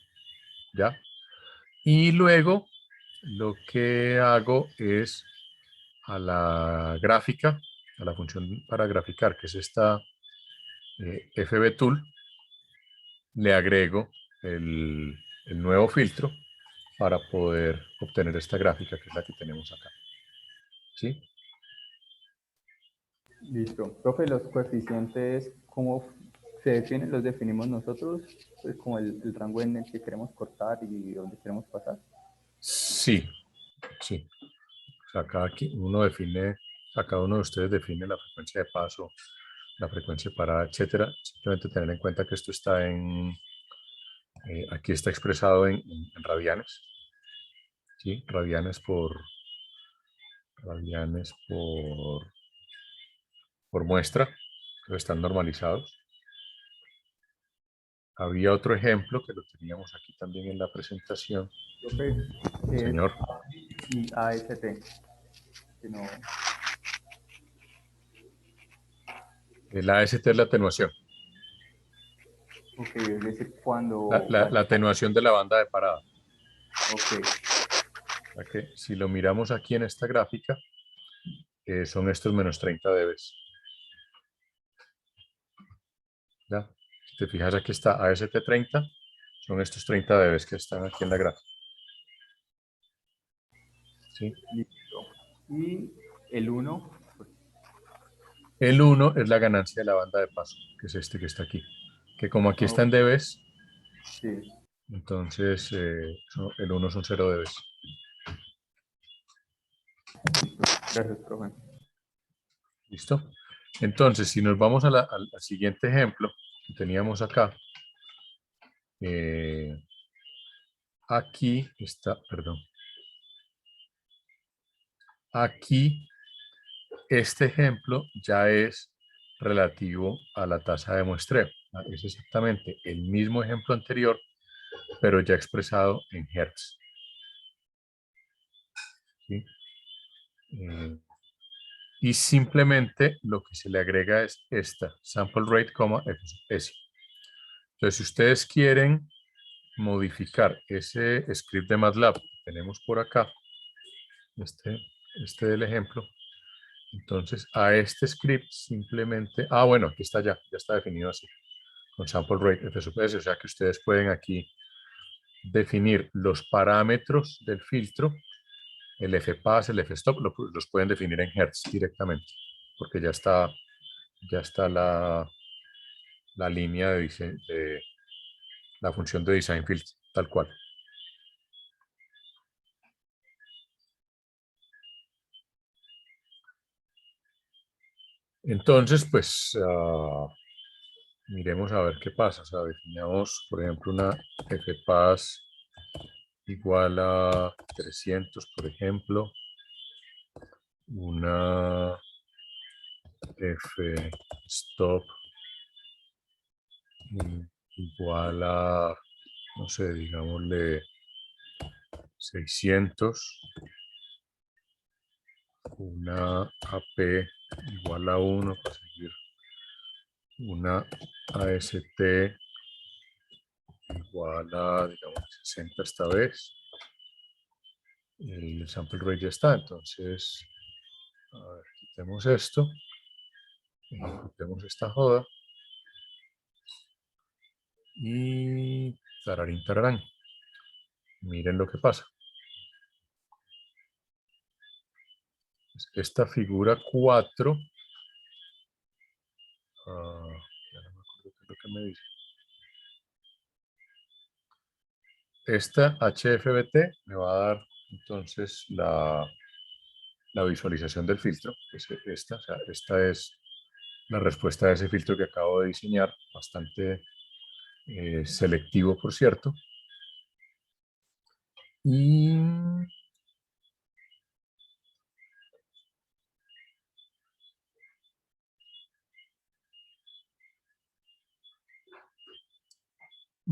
¿ya? Y luego lo que hago es a la gráfica, a la función para graficar, que es esta FBTool, le agrego el nuevo filtro para poder obtener esta gráfica, que es la que tenemos acá. ¿Sí? Listo. Profe, los coeficientes, ¿cómo se definen? ¿Los definimos nosotros? Pues como el rango en el que queremos cortar y donde queremos pasar. Sí, sí. O sea, cada uno de ustedes define la frecuencia de paso, la frecuencia de parada, etcétera. Simplemente tener en cuenta que esto está aquí está expresado en radianes, ¿sí? Radianes por muestra, que están normalizados. Había otro ejemplo que lo teníamos aquí también en la presentación. Profe, Señor. y AST, que no... La AST es la atenuación. Ok, es decir, cuando... La atenuación de la banda de parada. Ok, O sea que si lo miramos aquí en esta gráfica, son estos menos 30 dB. ¿Ya? Si te fijas, aquí está AST30, son estos 30 dB que están aquí en la gráfica. ¿Sí? listo. Y el 1, El 1 es la ganancia de la banda de paso, que es este que está aquí. Que como aquí está en dB, sí, entonces el 1 son 0 dB. gracias, profe. ¿Listo? Entonces, si nos vamos al siguiente ejemplo que teníamos acá, aquí está, perdón, aquí este ejemplo ya es relativo a la tasa de muestreo. Es exactamente el mismo ejemplo anterior, pero ya expresado en Hertz. ¿Sí? Y simplemente lo que se le agrega es esta, sample rate, f sub s. Entonces, si ustedes quieren modificar ese script de MATLAB que tenemos por acá, este del ejemplo, entonces a este script simplemente, bueno, aquí está ya está definido así, con sample rate f sub s, o sea que ustedes pueden aquí definir los parámetros del filtro el fpass, el fstop, los pueden definir en hertz directamente, porque ya está la línea de la función de design field, tal cual. Entonces, pues, miremos a ver qué pasa. O sea, definamos, por ejemplo, una fpass igual a 300, por ejemplo. Una fstop igual a, no sé, digámosle 600. Una AP igual a 1 para seguir. Una AST igual a, digamos, 60 esta vez. El sample rate ya está, entonces, a ver, quitemos esto, ejecutemos esta joda y tararín, tararán. Miren lo que pasa. Esta figura 4, ya no me acuerdo qué es lo que me dice. Esta HFBT me va a dar entonces la visualización del filtro, que es esta, o sea, esta es la respuesta de ese filtro que acabo de diseñar, bastante selectivo, por cierto. Y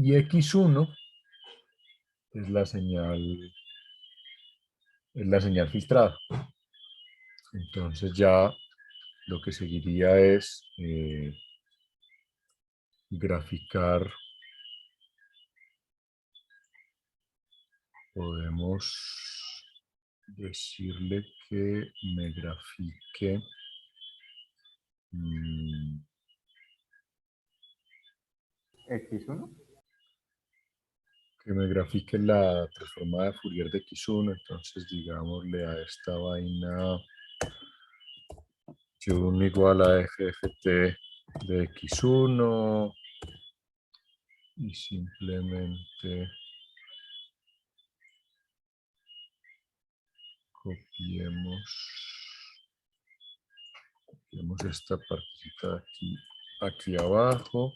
X1 es la señal filtrada. Entonces ya lo que seguiría es graficar. Podemos decirle que me grafique X1. que me grafique la transformada de Fourier de X1. Entonces digámosle a esta vaina Y1 igual a FFT de X1 y simplemente copiemos esta partecita de aquí abajo,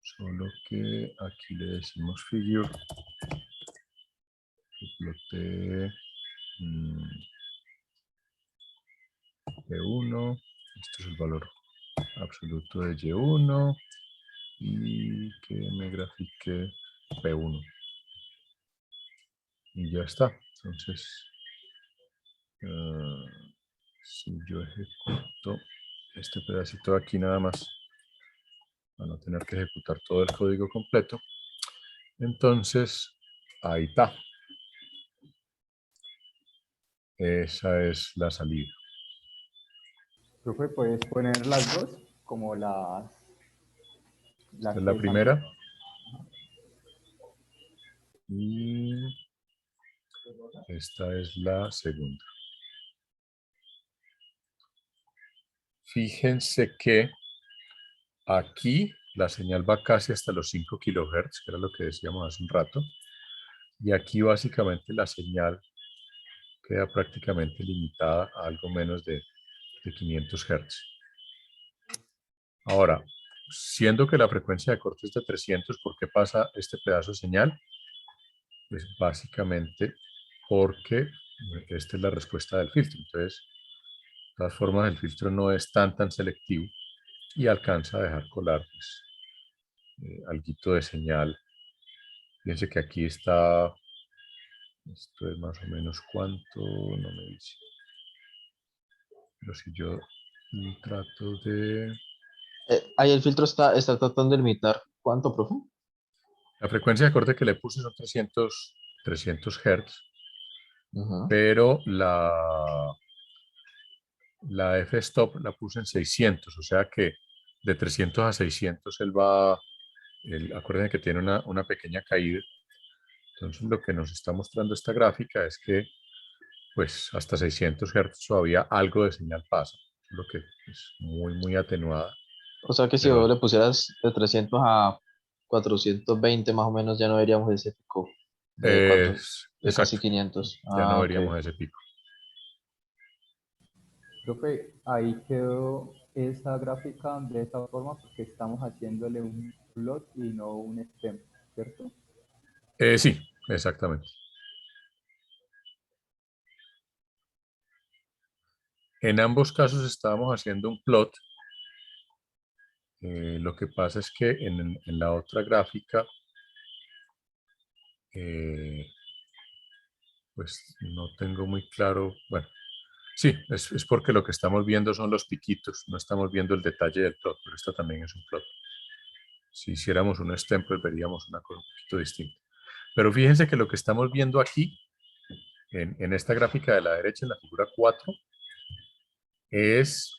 solo que aquí le decimos figure, que plotee Y1, este es el valor absoluto de Y1 y que me grafique P1 y ya está. Entonces si yo ejecuto este pedacito de aquí nada más para no tener que ejecutar todo el código completo, entonces ahí está, esa es la salida. Profe, ¿puedes poner las dos como Esta es que la están? primera y esta es la segunda. Fíjense que aquí la señal va casi hasta los 5 kHz, que era lo que decíamos hace un rato, y aquí básicamente la señal queda prácticamente limitada a algo menos de 500 Hz. Ahora, siendo que la frecuencia de corte es de 300, ¿por qué pasa este pedazo de señal? Pues básicamente porque esta es la respuesta del filtro. Entonces, de todas formas, el filtro no es tan selectivo y alcanza a dejar colar pues, alguito de señal. Fíjense que aquí está, esto es más o menos cuánto, no me dice. Pero si yo trato de... Ahí el filtro está tratando de limitar. ¿Cuánto, profe? La frecuencia de corte que le puse son 300 Hz, Ajá. pero la f-stop la puse en 600, o sea que de 300 a 600 él va, acuérdense que tiene una pequeña caída. Entonces lo que nos está mostrando esta gráfica es que pues hasta 600 Hz todavía algo de señal pasa, lo que es muy atenuada. O sea que si Pero vos le pusieras de 300 a 420 más o menos ya no veríamos ese pico de casi exacto, 500. ya no Ah, ok. veríamos ese pico. Profe, ahí quedó esa gráfica de esta forma porque estamos haciéndole un plot y no un stem, ¿cierto? Sí, exactamente. En ambos casos estábamos haciendo un plot. Lo que pasa es que en la otra gráfica, pues no tengo muy claro. Bueno, sí, es porque lo que estamos viendo son los piquitos, no estamos viendo el detalle del plot, pero esto también es un plot. Si hiciéramos un stem, pues veríamos una cosa un poquito distinta. Pero fíjense que lo que estamos viendo aquí, en esta gráfica de la derecha, en la figura 4, es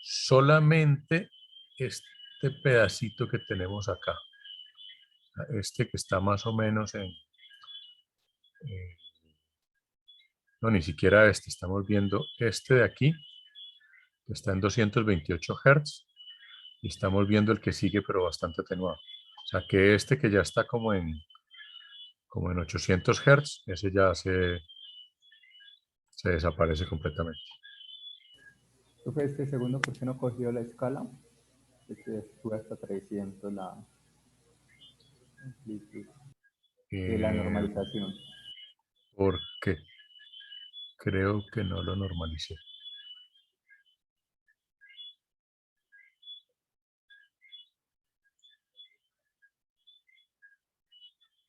solamente este pedacito que tenemos acá. Este que está más o menos eh, no, ni siquiera este, estamos viendo este de aquí, que está en 228 Hz, y estamos viendo el que sigue, pero bastante atenuado. O sea, que este que ya está como en 800 Hz, ese ya se desaparece completamente. Profe, este segundo, ¿por qué no cogió la escala? Este sube hasta 300 la amplitud de la Eh, normalización. porque creo que no lo normalicé.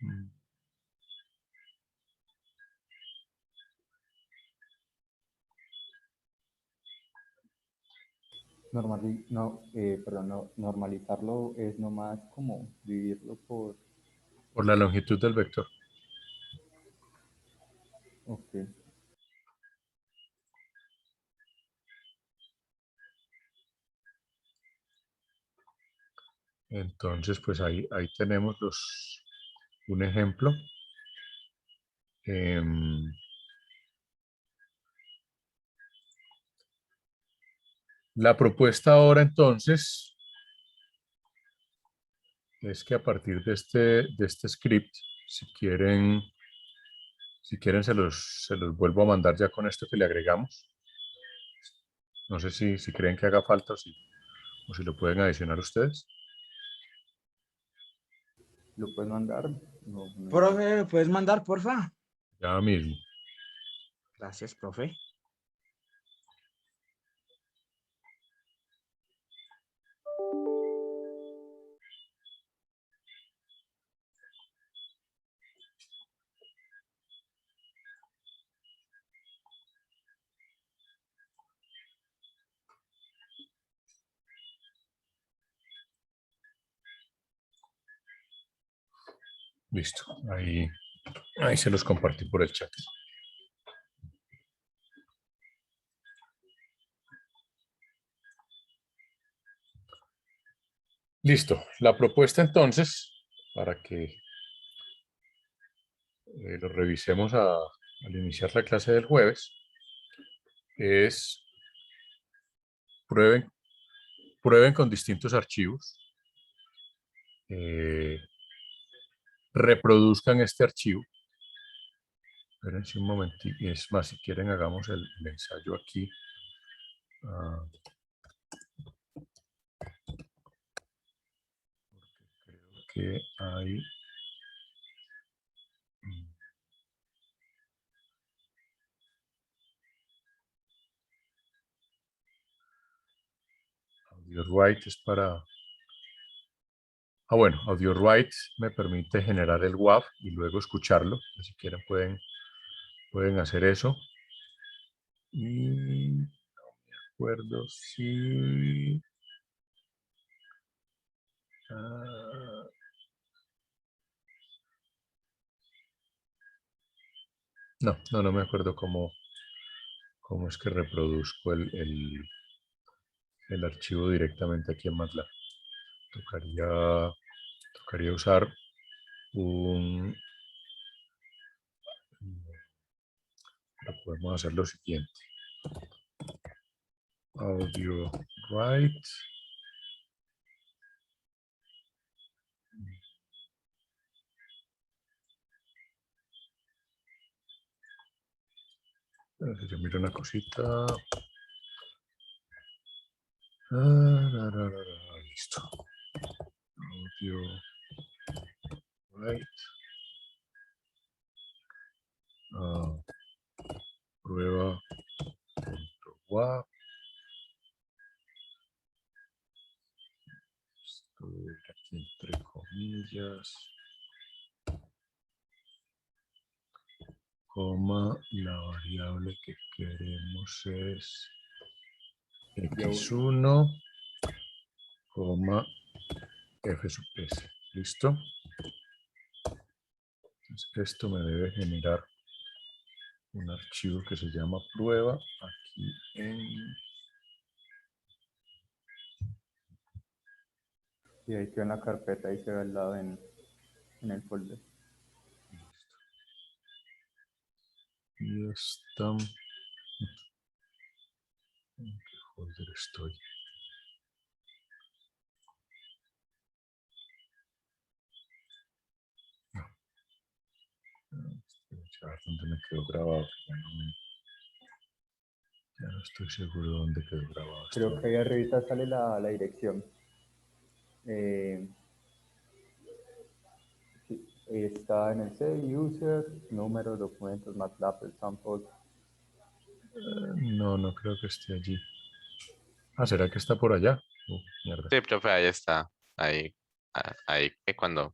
Mm. Normalizarlo es nomás como dividirlo por... Por la longitud del vector. Ok. Entonces, pues ahí tenemos un ejemplo. La propuesta ahora entonces es que a partir de este script, si quieren se los vuelvo a mandar ya con esto que le agregamos. No sé si creen que haga falta o si lo pueden adicionar ustedes. ¿Lo puedes mandar? No, Profe, ¿me puedes mandar, porfa? Ya mismo. Gracias, profe. Listo. Ahí se los compartí por el chat. Listo. La propuesta entonces, para que lo revisemos al iniciar la clase del jueves, es prueben con distintos archivos, reproduzcan este archivo. Espérense un momentito, y es más, si quieren hagamos el ensayo aquí. Creo que hay... AudioWrite es para... bueno, AudioWrite me permite generar el WAV y luego escucharlo. Si quieren pueden hacer eso. Y no me acuerdo si... no me acuerdo cómo es que reproduzco el archivo directamente aquí en MATLAB. Tocaría usar un podemos hacer lo siguiente. Audio write. Yo miro una cosita. Listo. Audio write. Prueba. WAP. Estoy aquí entre comillas. Coma, la variable que queremos es x1, coma, f sub s. ¿Listo? Entonces, esto me debe generar un archivo que se llama prueba aquí en... Y ahí quedó en la carpeta y se ve al lado en el folder. Y está... ¿En qué folder estoy? A ver dónde me quedó grabado. Ya no estoy seguro de dónde quedó grabado. Creo que ahí arriba sale la dirección. Sí, está en el C, user, número, documentos, MATLAB, samples. No, no creo que esté allí. Ah, ¿será que está por allá? Mierda. Sí, profe, ahí está. Ahí, ahí que cuando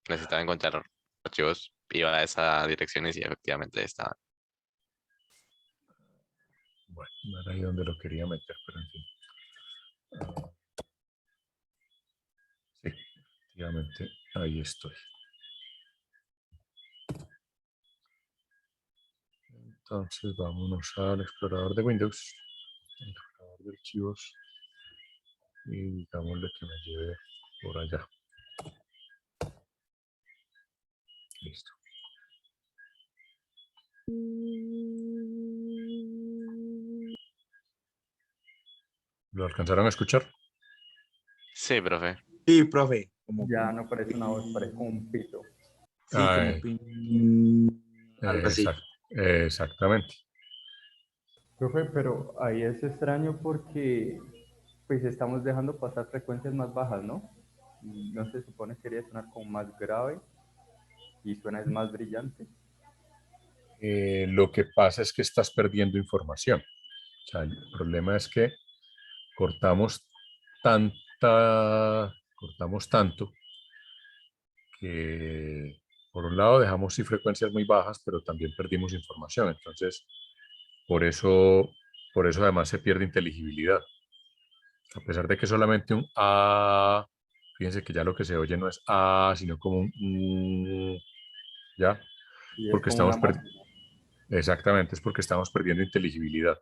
necesitaba encontrar archivos, iba a esa dirección y sí, efectivamente estaban. Bueno, no era ahí donde lo quería meter, pero en fin. Sí, efectivamente, ahí estoy. Entonces vámonos al explorador de Windows, el explorador de archivos, y digámosle que me lleve por allá. Listo. ¿Lo alcanzaron a escuchar? Sí, profe. Sí, profe. Como, Ya no parece una voz, parece como un pito. sí, como Ay, algo así. exactamente. Profe, pero ahí es extraño porque pues estamos dejando pasar frecuencias más bajas, ¿no? No se supone que quería sonar como más grave y suena es más brillante. Lo que pasa es que estás perdiendo información. O sea, el problema es que cortamos tanto que por un lado dejamos sí frecuencias muy bajas, pero también perdimos información. Entonces, por eso además se pierde inteligibilidad. A pesar de que solamente un A, fíjense que ya lo que se oye no es A, sino como un ¿ya? Y es Porque como una estamos máquina. exactamente, es porque estamos perdiendo inteligibilidad.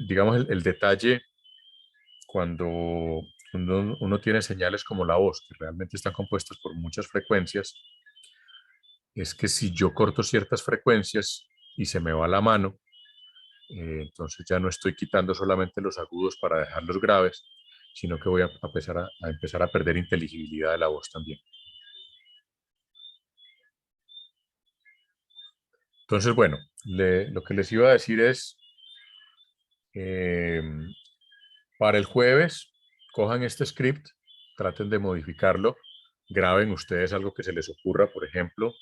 Digamos, el detalle cuando uno tiene señales como la voz, que realmente están compuestas por muchas frecuencias, es que si yo corto ciertas frecuencias y se me va la mano, entonces ya no estoy quitando solamente los agudos para dejarlos graves, sino que voy a empezar a perder inteligibilidad de la voz también. Entonces, bueno, lo que les iba a decir es, para el jueves, cojan este script, traten de modificarlo, graben ustedes algo que se les ocurra, por ejemplo,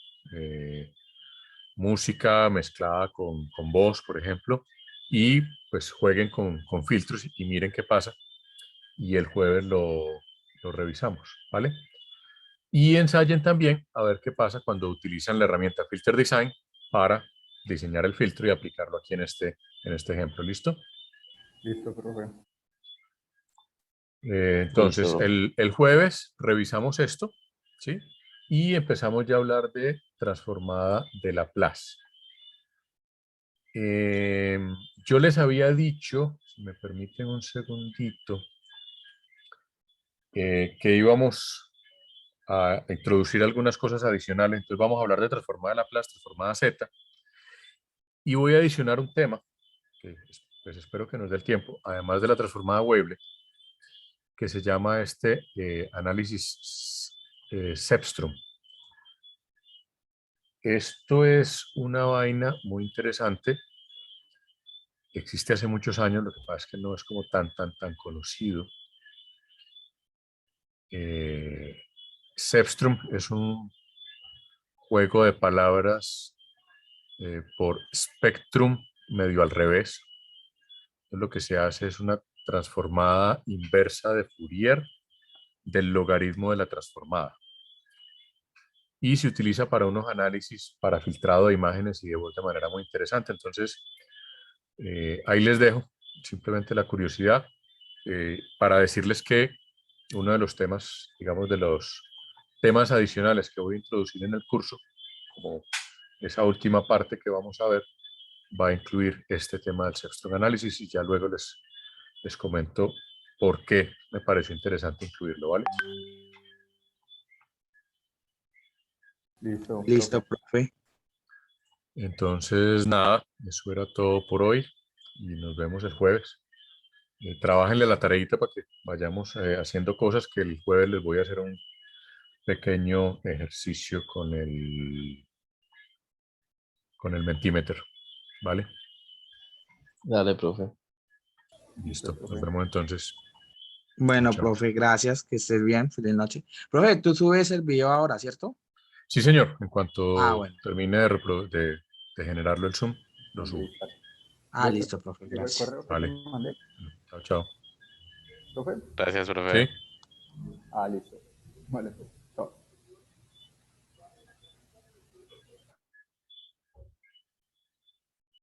música mezclada con voz, por ejemplo, y pues jueguen con filtros y miren qué pasa. Y el jueves lo revisamos, ¿vale? Y ensayen también a ver qué pasa cuando utilizan la herramienta Filter Design para diseñar el filtro y aplicarlo aquí en este ejemplo. ¿Listo? Listo, profe. Entonces, Listo. el jueves revisamos esto, ¿sí? Y empezamos ya a hablar de transformada de Laplace. Yo les había dicho, si me permiten un segundito, que íbamos a introducir algunas cosas adicionales. Entonces vamos a hablar de transformada de Laplace, transformada Z, Y voy a adicionar un tema, que pues espero que nos dé el tiempo, además de la transformada Weible, que se llama análisis Cepstrum. Esto es una vaina muy interesante. Existe hace muchos años, lo que pasa es que no es como tan conocido. Cepstrum es un juego de palabras por spectrum medio al revés. Entonces, lo que se hace es una transformada inversa de Fourier del logaritmo de la transformada. Y se utiliza para unos análisis para filtrado de imágenes y de voz de manera muy interesante. Entonces, ahí les dejo simplemente la curiosidad para decirles que uno de los temas, digamos, de los temas adicionales que voy a introducir en el curso, como esa última parte que vamos a ver, va a incluir este tema del Cepstrum análisis y ya luego les comento por qué me pareció interesante incluirlo, ¿vale? Listo, Listo, profe. Entonces, nada, eso era todo por hoy y nos vemos el jueves. Trabajenle la tareita para que vayamos haciendo cosas que el jueves les voy a hacer un pequeño ejercicio con el Mentimeter, ¿vale? Dale, profe. Listo, profe. nos vemos entonces. Bueno, Chao. profe, gracias. Que estés bien. Feliz noche. Profe, tú subes el video ahora, ¿cierto? Sí, señor, en cuanto Ah, bueno. termine de generarlo el Zoom, lo subo. Ah, listo, profe. Digo el Gracias. correo que Vale. te mandé, Chao, chao. profe. Gracias, profe. Sí. Listo. Vale, pues.